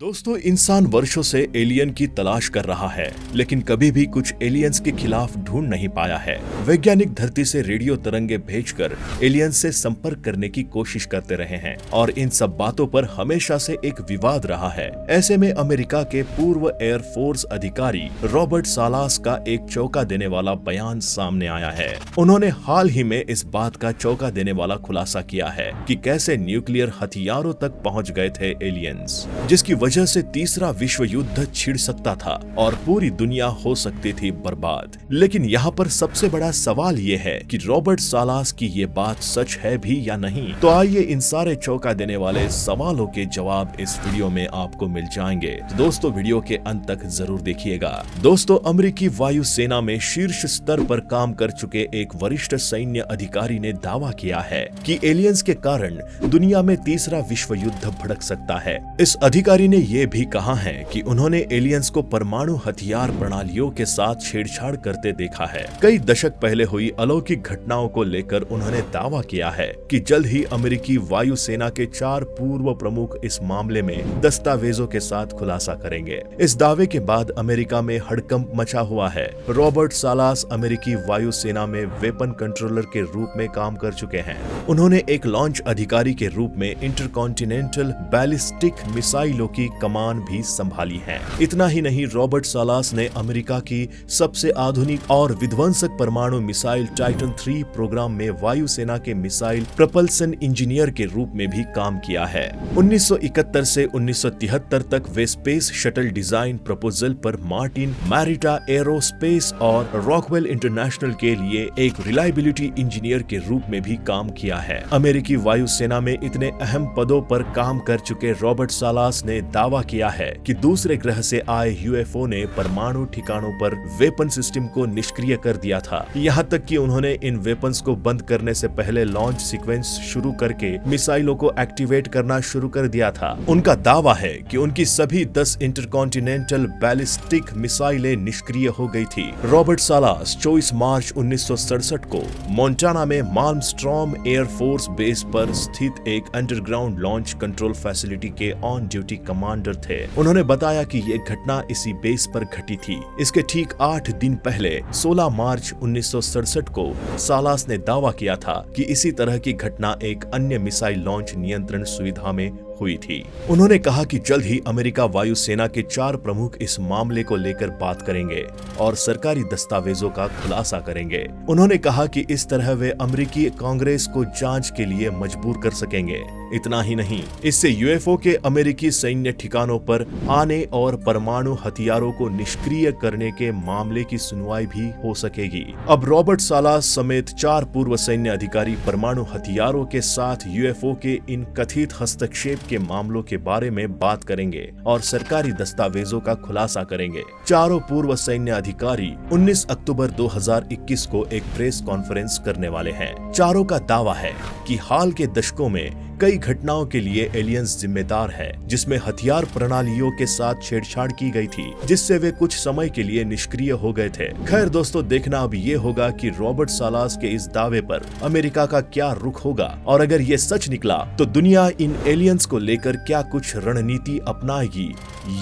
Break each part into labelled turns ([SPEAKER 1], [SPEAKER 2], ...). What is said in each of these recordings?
[SPEAKER 1] दोस्तों, इंसान वर्षों से एलियन की तलाश कर रहा है, लेकिन कभी भी कुछ एलियंस के खिलाफ ढूंढ नहीं पाया है। वैज्ञानिक धरती से रेडियो तरंगे भेजकर एलियंस से संपर्क करने की कोशिश करते रहे हैं और इन सब बातों पर हमेशा से एक विवाद रहा है। ऐसे में अमेरिका के पूर्व एयरफोर्स अधिकारी रॉबर्ट सालास का एक चौंका देने वाला बयान सामने आया है। उन्होंने हाल ही में इस बात का चौंका देने वाला खुलासा किया है कि कैसे न्यूक्लियर हथियारों तक पहुंच गए थे एलियंस, जिसकी वजह से तीसरा विश्व युद्ध छिड़ सकता था और पूरी दुनिया हो सकती थी बर्बाद। लेकिन यहाँ पर सबसे बड़ा सवाल ये है कि रॉबर्ट सालास की ये बात सच है भी या नहीं। तो आइए इन सारे चौंका देने वाले सवालों के जवाब इस वीडियो में आपको मिल जाएंगे। तो दोस्तों, वीडियो के अंत तक जरूर देखिएगा। दोस्तों, अमेरिकी वायु सेना में शीर्ष स्तर पर काम कर चुके एक वरिष्ठ सैन्य अधिकारी ने दावा किया है कि एलियंस के कारण दुनिया में तीसरा विश्व युद्ध भड़क सकता है। इस अधिकारी ने ये भी कहा है कि उन्होंने एलियंस को परमाणु हथियार प्रणालियों के साथ छेड़छाड़ करते देखा है। कई दशक पहले हुई अलौकिक घटनाओं को लेकर उन्होंने दावा किया है कि जल्द ही अमेरिकी वायु सेना के 4 पूर्व प्रमुख इस मामले में दस्तावेजों के साथ खुलासा करेंगे। इस दावे के बाद अमेरिका में हड़कंप मचा हुआ है। रॉबर्ट सालास अमेरिकी वायु सेना में वेपन कंट्रोलर के रूप में काम कर चुके हैं। उन्होंने एक लॉन्च अधिकारी के रूप में इंटरकॉन्टिनेंटल बैलिस्टिक मिसाइलों की कमान भी संभाली है। इतना ही नहीं, रॉबर्ट सालास ने अमेरिका की सबसे आधुनिक और विध्वंसक परमाणु मिसाइल टाइटन 3 प्रोग्राम में वायुसेना के मिसाइल प्रपल्सन इंजीनियर के रूप में भी काम किया है। 1971 से 1973 तक वे स्पेस शटल डिजाइन प्रपोजल पर मार्टिन मैरिटा एरोस्पेस और रॉकवेल इंटरनेशनल के लिए एक रिलायबिलिटी इंजीनियर के रूप में भी काम किया है। अमेरिकी वायुसेना में इतने अहम पदों पर काम कर चुके रॉबर्ट सालास ने दावा किया है कि दूसरे ग्रह से आए यूएफओ ने परमाणु ठिकानों पर वेपन सिस्टम को निष्क्रिय कर दिया था। यहाँ तक कि उन्होंने इन वेपन्स को बंद करने से पहले लॉन्च सीक्वेंस शुरू करके मिसाइलों को एक्टिवेट करना शुरू कर दिया था। उनका दावा है कि उनकी सभी 10 इंटरकॉन्टिनेंटल बैलिस्टिक मिसाइलें निष्क्रिय हो गई थी। रॉबर्ट सालास 24 मार्च 1967 को मोंटाना में माल्मस्ट्रॉम एयरफोर्स बेस पर स्थित एक अंडरग्राउंड लॉन्च कंट्रोल फैसिलिटी के ऑन ड्यूटी कमांडर थे। उन्होंने बताया कि ये घटना इसी बेस पर घटी थी। इसके ठीक 8 दिन पहले 16 मार्च 1967 को सालास ने दावा किया था कि इसी तरह की घटना एक अन्य मिसाइल लॉन्च नियंत्रण सुविधा में हुई थी। उन्होंने कहा कि जल्द ही अमेरिका वायुसेना के 4 प्रमुख इस मामले को लेकर बात करेंगे और सरकारी दस्तावेजों का खुलासा करेंगे। उन्होंने कहा कि इस तरह वे अमेरिकी कांग्रेस को जांच के लिए मजबूर कर सकेंगे। इतना ही नहीं, इससे यूएफओ के अमेरिकी सैन्य ठिकानों पर आने और परमाणु हथियारों को निष्क्रिय करने के मामले की सुनवाई भी हो सकेगी। अब रॉबर्ट सालास समेत 4 पूर्व सैन्य अधिकारी परमाणु हथियारों के साथ यूएफओ के इन कथित हस्तक्षेप के मामलों के बारे में बात करेंगे और सरकारी दस्तावेजों का खुलासा करेंगे। चारों पूर्व सैन्य अधिकारी 19 अक्टूबर 2021 को एक प्रेस कॉन्फ्रेंस करने वाले हैं। चारों का दावा है कि हाल के दशकों में कई घटनाओं के लिए एलियंस जिम्मेदार है, जिसमें हथियार प्रणालियों के साथ छेड़छाड़ की गई थी, जिससे वे कुछ समय के लिए निष्क्रिय हो गए थे। खैर दोस्तों, देखना अब ये होगा कि रॉबर्ट सालास के इस दावे पर अमेरिका का क्या रुख होगा और अगर ये सच निकला तो दुनिया इन एलियंस को लेकर क्या कुछ रणनीति अपनाएगी,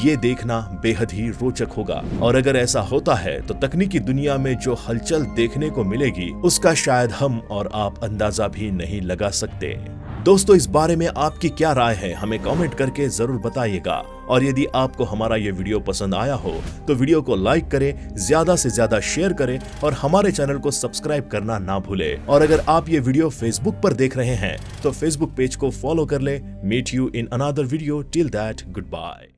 [SPEAKER 1] ये देखना बेहद ही रोचक होगा। और अगर ऐसा होता है तो तकनीकी दुनिया में जो हलचल देखने को मिलेगी उसका शायद हम और आप अंदाजा भी नहीं लगा सकते। दोस्तों, इस बारे में आपकी क्या राय है, हमें कमेंट करके जरूर बताइएगा। और यदि आपको हमारा ये वीडियो पसंद आया हो तो वीडियो को लाइक करें, ज्यादा से ज्यादा शेयर करें और हमारे चैनल को सब्सक्राइब करना ना भूलें। और अगर आप ये वीडियो फेसबुक पर देख रहे हैं तो फेसबुक पेज को फॉलो कर लें। Meet you in another video, till that good bye.